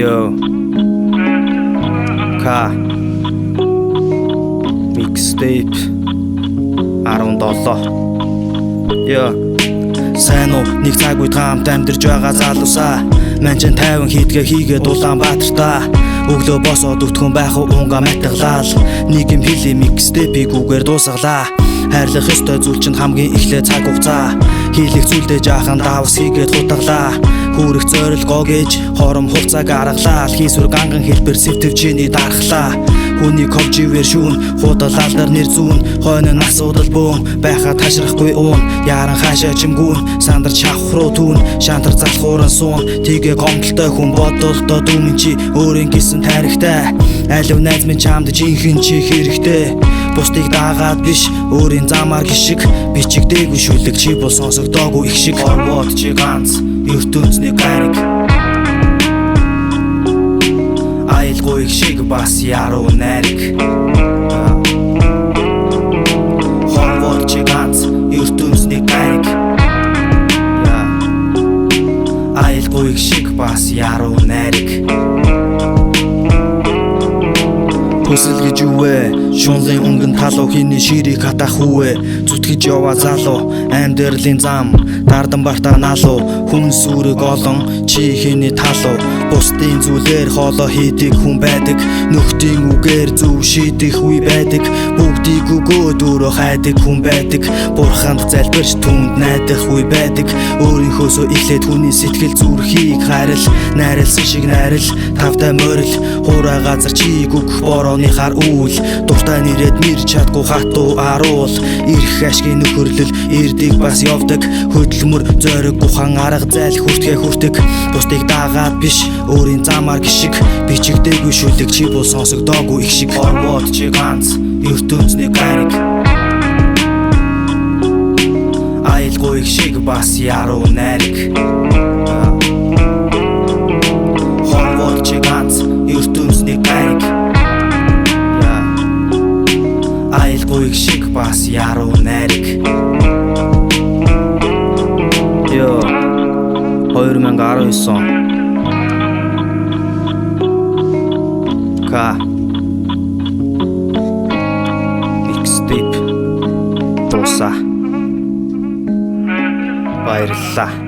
Yo Ka Mixtape 17. Yo сайн уу нэг цаг үед хамт амьдарч байгаа залуусаа манчин 50 хийдгээ хийгээд Улаанбаатартаа өглөө босоод өтгөн байх унга матгалал нэг юм хэлээ микстепийг үгээр дуусгалаа хайрлах ёстой зүйл чинь хамгийн эхлээд цаг хугацаа хийлэх зүйлдээ жаахан давс хийгээд хутгалаа хүрэх зорилгоо гэж хором хугацааг аргалаа хийсвэр ганган хэлбэр сэвтвчээний дархлаа хүний ковживэр шүүн худалалдар нэр зүүн хойно асуудал бөөн байхад ташрахгүй уун яран хаашаа чимгүүн сандарч авах руу түүн шантар залхууран суун тгээ гомдолтой хүн бодолтой дүмэн чи өөрийн гисэн тарихтай алив найз минь чамд жинхэнэ чи хэрэгтэй бусдыг дагаад биш өөрийн замаар гიშг бичигдээгүй шүлэг чи бол сонсогдоогүй их шиг орвот чи ганц ертөнцний гариг айлгүй их шиг бас яруу найраг орвот чи ганц ертөнцний гариг айлгүй их шиг бас яруу найраг Хүсэл гэж юу вэ? Шунлын өнгөн талуу хийний ширийг хатах үвэ зүтгэж яваа залуу амьдралын зам дардан бартаа налуу хүн сүрэг олон чи хийний талуу бусдын зүйлээр хоолоо хийдэг хүн байдаг нөхдийн үгээр зөв шийдэх үе байдаг бүгдийг өгөөд өөрөө хайдаг хүн байдаг бурханд залбирч түнд найдах үе байдаг өөрийнхөөсөө эхлээд хүний сэтгэл зүрхийг хайрал найрлсан шиг найрал тавтай морил хуурай газар чийг өгөх борооныхаар үйл дуртай нэрэд мэр чадгүй хатуу аруул ирэх ашгийн нөхөрлөл ирдэг бас явдаг хөдөлмөр зориг гухан арга зайл хүртдэг бусдыг дагаад биш өөрийн замаар гიშг бичигдээгүй шүлэг чи бол сонсогдоогүй их шиг орвот чи ганц ертөнцний гариг айлгүй их шиг бас яруу найраг орвот чи ганц ертөнцний гариг айлгүй их шиг бас яруу найраг Yo 2019 он Ka Mixtape дуусаа баярлалаа